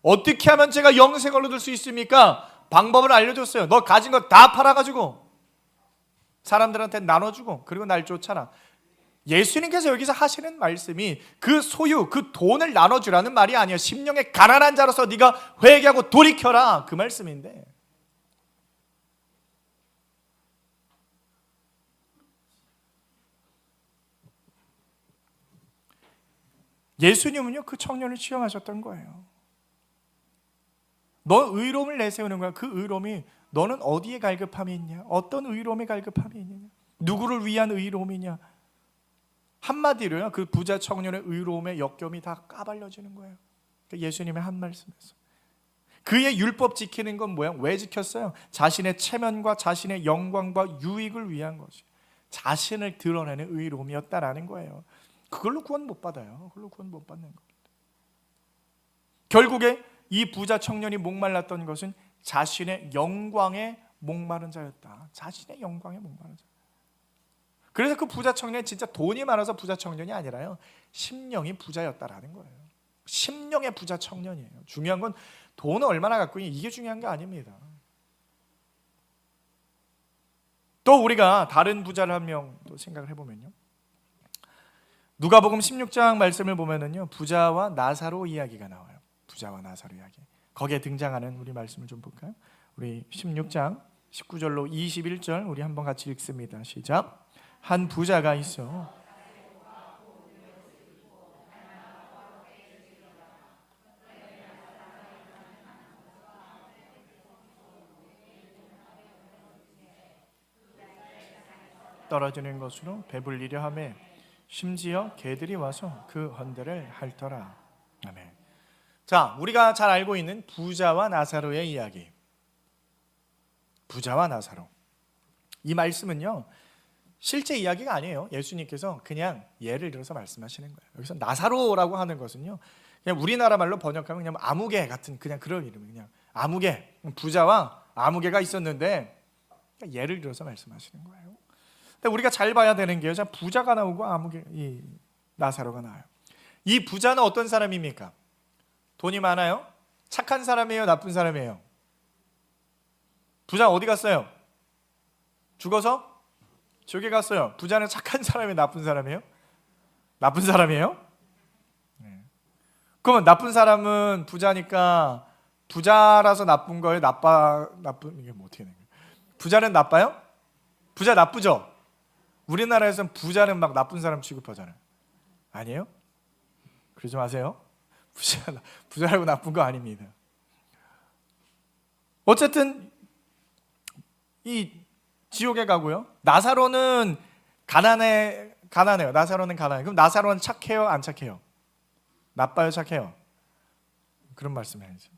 어떻게 하면 제가 영생을 얻을 수 있습니까? 방법을 알려줬어요. 너 가진 거 다 팔아가지고 사람들한테 나눠주고 그리고 날 쫓아라. 예수님께서 여기서 하시는 말씀이 그 소유, 그 돈을 나눠주라는 말이 아니에요. 심령의 가난한 자로서 네가 회개하고 돌이켜라, 그 말씀인데, 예수님은요 그 청년을 취용하셨던 거예요. 너 의로움을 내세우는 거야. 그 의로움이 너는 어디에 갈급함이 있냐? 어떤 의로움에 갈급함이 있느냐? 누구를 위한 의로움이냐? 한마디로요 그 부자 청년의 의로움의 역경이 다 까발려지는 거예요. 예수님의 한 말씀에서 그의 율법 지키는 건 뭐야? 왜 지켰어요? 자신의 체면과 자신의 영광과 유익을 위한 것이, 자신을 드러내는 의로움이었다라는 거예요. 그걸로 구원 못 받아요. 그걸로 구원 못 받는 겁니다. 결국에 이 부자 청년이 목말랐던 것은 자신의 영광에 목마른 자였다. 자신의 영광에 목마른 자. 그래서 그 부자 청년이 진짜 돈이 많아서 부자 청년이 아니라요, 심령이 부자였다라는 거예요. 심령의 부자 청년이에요. 중요한 건 돈을 얼마나 갖고 있냐, 이게 중요한 게 아닙니다. 또 우리가 다른 부자를 한 명 또 생각을 해보면요, 누가복음 16장 말씀을 보면은요 부자와 나사로 이야기가 나와요. 부자와 나사로 이야기. 거기에 등장하는 우리 말씀을 좀 볼까요? 우리 16장 19절로 21절 우리 한번 같이 읽습니다. 시작. 한 부자가 있어 떨어지는 것으로 배불리려 하며 심지어 개들이 와서 그 헌대를 핥더라. 아멘. 자, 우리가 잘 알고 있는 부자와 나사로의 이야기. 부자와 나사로. 이 말씀은요 실제 이야기가 아니에요. 예수님께서 그냥 예를 들어서 말씀하시는 거예요. 여기서 나사로라고 하는 것은요 그냥 우리나라 말로 번역하면 그냥 아무개 같은 그냥 그런 이름이에요. 그냥 아무개, 부자와 아무개가 있었는데 예를 들어서 말씀하시는 거예요. 근데 우리가 잘 봐야 되는 게요, 부자가 나오고 아무개, 이 나사로가 나와요. 이 부자는 어떤 사람입니까? 돈이 많아요? 착한 사람이에요? 나쁜 사람이에요? 부자 어디 갔어요? 죽어서 지옥에 갔어요. 부자는 착한 사람이에요? 나쁜 사람이에요? 나쁜 사람이에요? 네. 그러면 나쁜 사람은 부자니까 부자라서 나쁜 거예요? 나쁜 이게 뭐 어떻게 되는 거예요? 부자는 나빠요? 부자 나쁘죠? 우리나라에서는 부자는 막 나쁜 사람 취급하잖아요. 아니에요? 그러지 마세요. 부자라고 나쁜 거 아닙니다. 어쨌든 이 지옥에 가고요. 나사로는 가난해요. 나사로는 가난해요. 그럼 나사로는 착해요? 안 착해요? 나빠요? 착해요? 그런 말씀해야죠.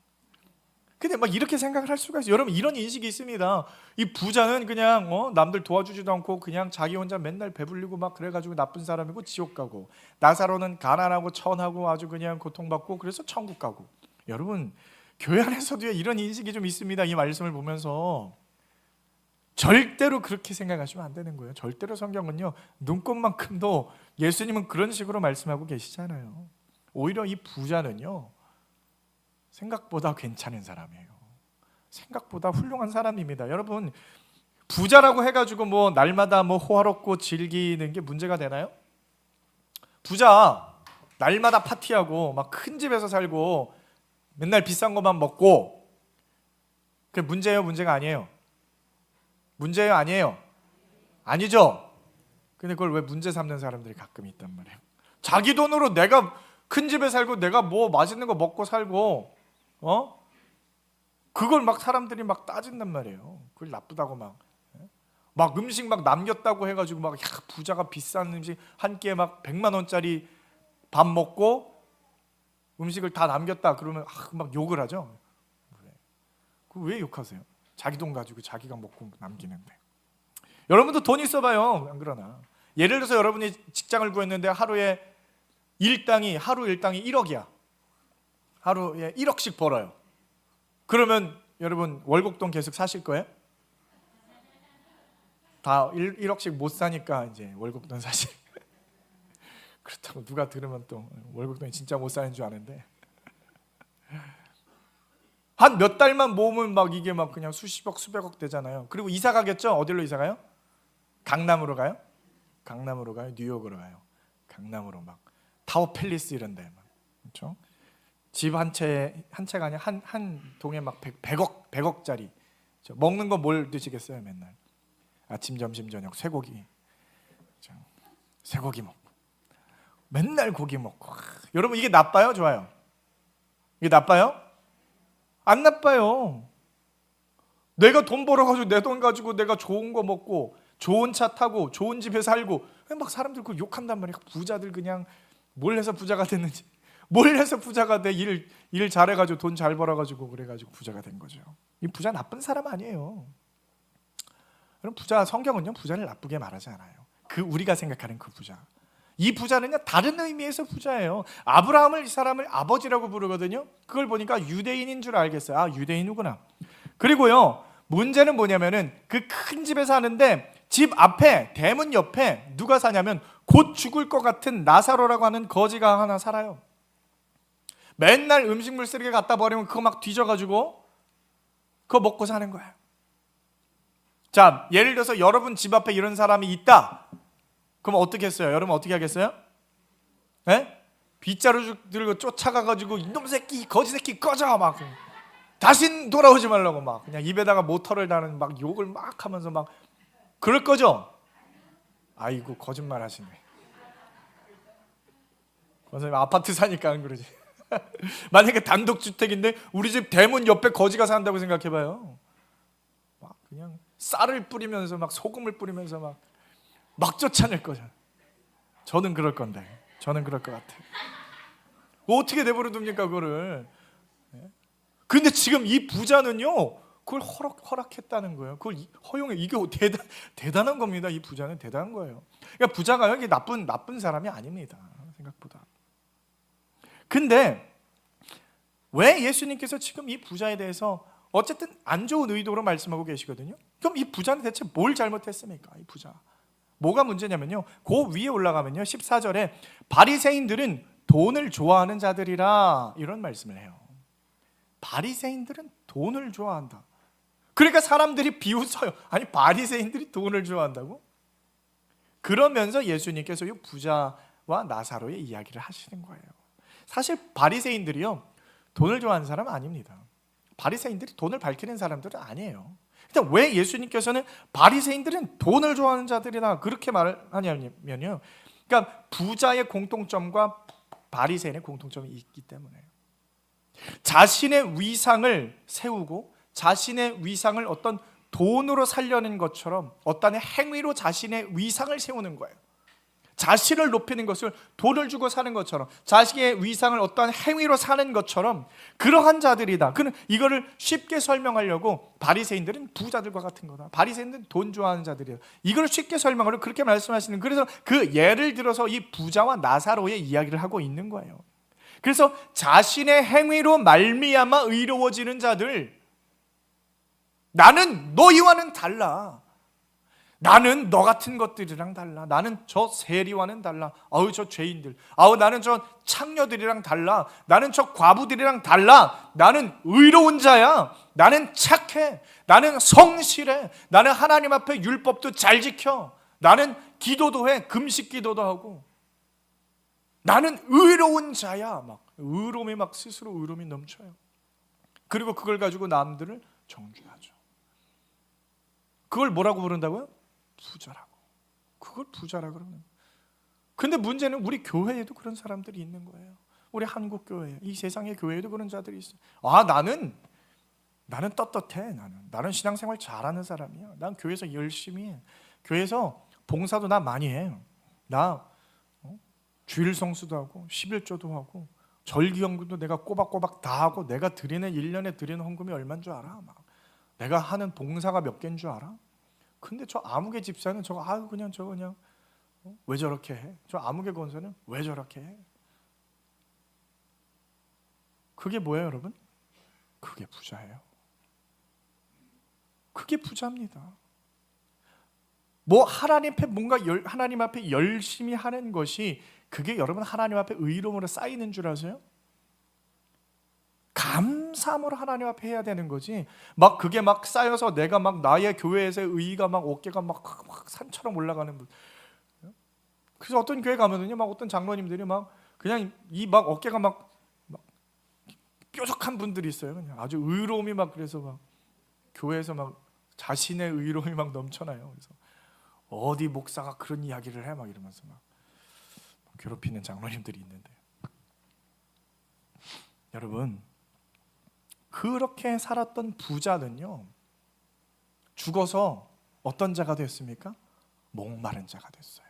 근데 막 이렇게 생각을 할 수가 있어요. 여러분 이런 인식이 있습니다. 이 부자는 그냥 남들 도와주지도 않고 그냥 자기 혼자 맨날 배불리고 막 그래가지고 나쁜 사람이고 지옥 가고, 나사로는 가난하고 천하고 아주 그냥 고통받고 그래서 천국 가고. 여러분 교회 안에서도 이런 인식이 좀 있습니다. 이 말씀을 보면서 절대로 그렇게 생각하시면 안 되는 거예요. 절대로 성경은요 눈꼽만큼도 예수님은 그런 식으로 말씀하고 계시잖아요. 오히려 이 부자는요 생각보다 괜찮은 사람이에요. 생각보다 훌륭한 사람입니다. 여러분 부자라고 해가지고 뭐 날마다 뭐 호화롭고 즐기는 게 문제가 되나요? 부자 날마다 파티하고 막 큰 집에서 살고 맨날 비싼 것만 먹고 그게 문제예요? 문제가 아니에요? 문제예요, 아니에요? 아니죠? 근데 그걸 왜 문제 삼는 사람들이 가끔 있단 말이에요. 자기 돈으로 내가 큰 집에 살고 내가 뭐 맛있는 거 먹고 살고 그걸 막 사람들이 막 따진단 말이에요. 그걸 나쁘다고 막 음식 막 남겼다고 해가지고 막 야, 부자가 비싼 음식 한 끼에 막 100만 원짜리 밥 먹고 음식을 다 남겼다 그러면 막 욕을 하죠. 왜 욕하세요? 자기 돈 가지고 자기가 먹고 남기는데. 여러분도 돈 있어봐요. 안 그러나 예를 들어서 여러분이 직장을 구했는데 하루 일당이 1억이야. 하루에 1억씩 벌어요. 그러면 여러분 월급돈 계속 사실 거예요? 다 1억씩 못 사니까 이제 월급돈 사실. 그렇다고 누가 들으면 또 월급돈이 진짜 못 사는 줄 아는데 한 몇 달만 모으면 막 이게 막 그냥 수십억 수백억 되잖아요. 그리고 이사 가겠죠? 어디로 이사 가요? 강남으로 가요? 강남으로 가요? 뉴욕으로 가요? 강남으로 막 타워 팰리스 이런 데 막. 그렇죠? 집 한 채가 아니라 한 동에 막 100억짜리. 먹는 거 뭘 드시겠어요? 맨날 아침 점심 저녁 쇠고기. 그렇죠? 쇠고기 먹고 맨날 고기 먹고. 여러분 이게 나빠요? 좋아요? 이게 나빠요? 안 나빠요. 내가 돈 벌어가지고 내 돈 가지고 내가 좋은 거 먹고 좋은 차 타고 좋은 집에 살고 막 사람들 그 욕한단 말이야. 부자들 그냥 뭘 해서 부자가 됐는지, 뭘 해서 부자가 돼. 일 잘해가지고 돈 잘 벌어가지고 그래가지고 부자가 된 거죠. 이 부자 나쁜 사람 아니에요. 그럼 부자, 성경은요 부자를 나쁘게 말하지 않아요. 그 우리가 생각하는 그 부자, 이 부자는요 다른 의미에서 부자예요. 아브라함을, 이 사람을 아버지라고 부르거든요. 그걸 보니까 유대인인 줄 알겠어요. 아, 유대인이구나. 그리고요 문제는 뭐냐면은 그 큰 집에 사는데 집 앞에 대문 옆에 누가 사냐면 곧 죽을 것 같은 나사로라고 하는 거지가 하나 살아요. 맨날 음식물 쓰레기 갖다 버리면 그거 막 뒤져가지고 그거 먹고 사는 거예요. 자, 예를 들어서 여러분 집 앞에 이런 사람이 있다. 그럼 어떻게 했어요? 여러분 어떻게 하겠어요? 네? 빗자루 들고 쫓아가가지고 이놈 새끼, 거지 새끼 꺼져 막 다신 돌아오지 말라고 막 그냥 입에다가 모터를 다는 막 욕을 막 하면서 막 그럴 거죠? 아이고 거짓말 하시네. 선생님 아파트 사니까 안 그러지. 만약에 단독주택인데 우리 집 대문 옆에 거지가 산다고 생각해봐요. 막 그냥 쌀을 뿌리면서 막 소금을 뿌리면서 막 쫓아낼 거잖아. 저는 그럴 건데, 저는 그럴 것 같아요. 뭐 어떻게 내버려 둡니까 그거를? 근데 지금 이 부자는요 그걸 허락했다는 거예요. 그걸 허용해. 이게 대단한 겁니다. 이 부자는 대단한 거예요. 그러니까 부자가 여기 나쁜 사람이 아닙니다. 생각보다. 근데 왜 예수님께서 지금 이 부자에 대해서 어쨌든 안 좋은 의도로 말씀하고 계시거든요. 그럼 이 부자는 대체 뭘 잘못했습니까? 이 부자 뭐가 문제냐면요, 그 위에 올라가면요 14절에 바리새인들은 돈을 좋아하는 자들이라 이런 말씀을 해요. 바리새인들은 돈을 좋아한다. 그러니까 사람들이 비웃어요. 아니 바리새인들이 돈을 좋아한다고? 그러면서 예수님께서 이 부자와 나사로의 이야기를 하시는 거예요. 사실 바리새인들이요 돈을 좋아하는 사람은 아닙니다. 바리새인들이 돈을 밝히는 사람들은 아니에요. 근데 왜 예수님께서는 바리새인들은 돈을 좋아하는 자들이나 그렇게 말하냐면요, 그러니까 부자의 공통점과 바리새인의 공통점이 있기 때문에 자신의 위상을 세우고 자신의 위상을 어떤 돈으로 살려는 것처럼 어떤 행위로 자신의 위상을 세우는 거예요. 자신을 높이는 것을 돈을 주고 사는 것처럼, 자신의 위상을 어떠한 행위로 사는 것처럼 그러한 자들이다. 그는 이거를 쉽게 설명하려고 바리새인들은 부자들과 같은 거다. 바리새인들은 돈 좋아하는 자들이다. 이걸 쉽게 설명하려고 그렇게 말씀하시는, 그래서 그 예를 들어서 이 부자와 나사로의 이야기를 하고 있는 거예요. 그래서 자신의 행위로 말미암아 의로워지는 자들, 나는 너희와는 달라. 나는 너 같은 것들이랑 달라. 나는 저 세리와는 달라. 아우 저 죄인들, 아우 나는 저 창녀들이랑 달라. 나는 저 과부들이랑 달라. 나는 의로운 자야. 나는 착해. 나는 성실해. 나는 하나님 앞에 율법도 잘 지켜. 나는 기도도 해. 금식 기도도 하고. 나는 의로운 자야. 막 의로움이 막 스스로 의로움이 넘쳐요. 그리고 그걸 가지고 남들을 정죄하죠. 그걸 뭐라고 부른다고요? 부자라고. 그걸 부자라고 그러는. 근데 문제는 우리 교회에도 그런 사람들이 있는 거예요. 우리 한국 교회, 이 세상의 교회에도 그런 자들이 있어요. 나는 떳떳해. 나는 신앙생활 잘하는 사람이야. 난 교회에서 열심히 해. 교회에서 봉사도 나 많이 해요. 나 주일 성수도 하고 11조도 하고 절기연금도 내가 꼬박꼬박 다 하고, 내가 드리는 1년에 드리는 헌금이 얼마인 줄 알아? 내가 하는 봉사가 몇 개인 줄 알아? 근데 저 아무개 집사는 그냥 왜 저렇게 해? 저 아무개 권사는 왜 저렇게 해? 그게 뭐예요, 여러분? 그게 부자예요. 그게 부자입니다. 하나님 앞에 열심히 하는 것이 그게 여러분 하나님 앞에 의로움으로 쌓이는 줄 아세요? 감사함으로 하나님 앞에 해야 되는 거지. 그게 쌓여서 내가 나의 교회에서의 의의가 어깨가 산처럼 올라가는 분. 그래서 어떤 교회 가면은요, 어떤 장로님들이 그냥 어깨가 뾰족한 분들이 있어요. 그냥 아주 의로움이 그래서 교회에서 자신의 의로움이 넘쳐나요. 그래서 어디 목사가 그런 이야기를 해 이러면서 괴롭히는 장로님들이 있는데, 여러분, 그렇게 살았던 부자는요, 죽어서 어떤 자가 됐습니까? 목마른 자가 됐어요.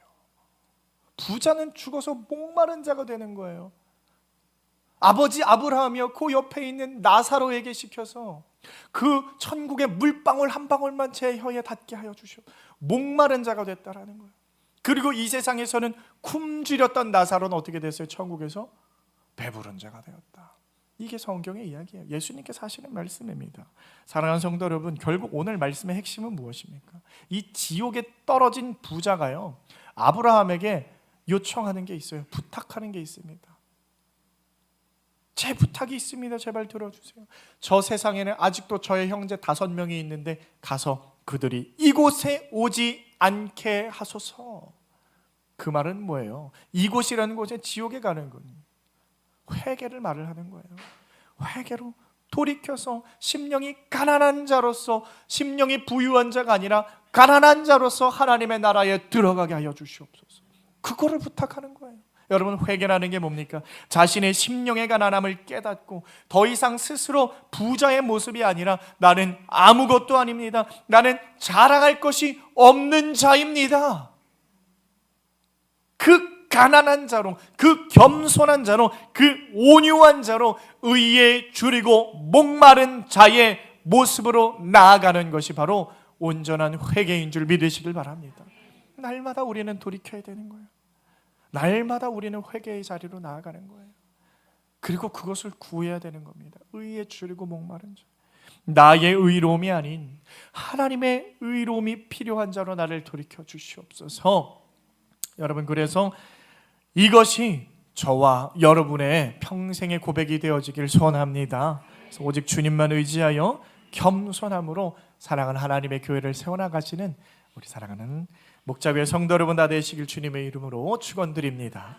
부자는 죽어서 목마른 자가 되는 거예요. 아버지 아브라함이요, 그 옆에 있는 나사로에게 시켜서 그 천국의 물방울 한 방울만 제 혀에 닿게 하여 주시오. 목마른 자가 됐다라는 거예요. 그리고 이 세상에서는 굶주렸던 나사로는 어떻게 됐어요? 천국에서 배부른 자가 되었다. 이게 성경의 이야기예요. 예수님께서 하시는 말씀입니다. 사랑하는 성도 여러분, 결국 오늘 말씀의 핵심은 무엇입니까? 이 지옥에 떨어진 부자가요, 아브라함에게 요청하는 게 있어요. 부탁하는 게 있습니다. 제 부탁이 있습니다. 제발 들어주세요. 저 세상에는 아직도 저의 형제 5명이 있는데 가서 그들이 이곳에 오지 않게 하소서. 그 말은 뭐예요? 이곳이라는 곳에 지옥에 가는 거예요. 회개를 말을 하는 거예요. 회개로 돌이켜서 심령이 가난한 자로서, 심령이 부유한 자가 아니라 가난한 자로서 하나님의 나라에 들어가게 하여 주시옵소서. 그거를 부탁하는 거예요. 여러분, 회개라는 게 뭡니까? 자신의 심령의 가난함을 깨닫고 더 이상 스스로 부자의 모습이 아니라 나는 아무것도 아닙니다. 나는 자랑할 것이 없는 자입니다. 그 가난한 자로, 그 겸손한 자로, 그 온유한 자로 의에 줄이고 목마른 자의 모습으로 나아가는 것이 바로 온전한 회개인 줄 믿으시길 바랍니다. 날마다 우리는 돌이켜야 되는 거예요. 날마다 우리는 회개의 자리로 나아가는 거예요. 그리고 그것을 구해야 되는 겁니다. 의에 줄이고 목마른 자, 나의 의로움이 아닌 하나님의 의로움이 필요한 자로 나를 돌이켜 주시옵소서. 여러분, 그래서 이것이 저와 여러분의 평생의 고백이 되어지길 소원합니다. 그래서 오직 주님만 의지하여 겸손함으로 사랑하는 하나님의 교회를 세워나가시는 우리 사랑하는 목자교회 성도 여러분 다 되시길 주님의 이름으로 축원드립니다.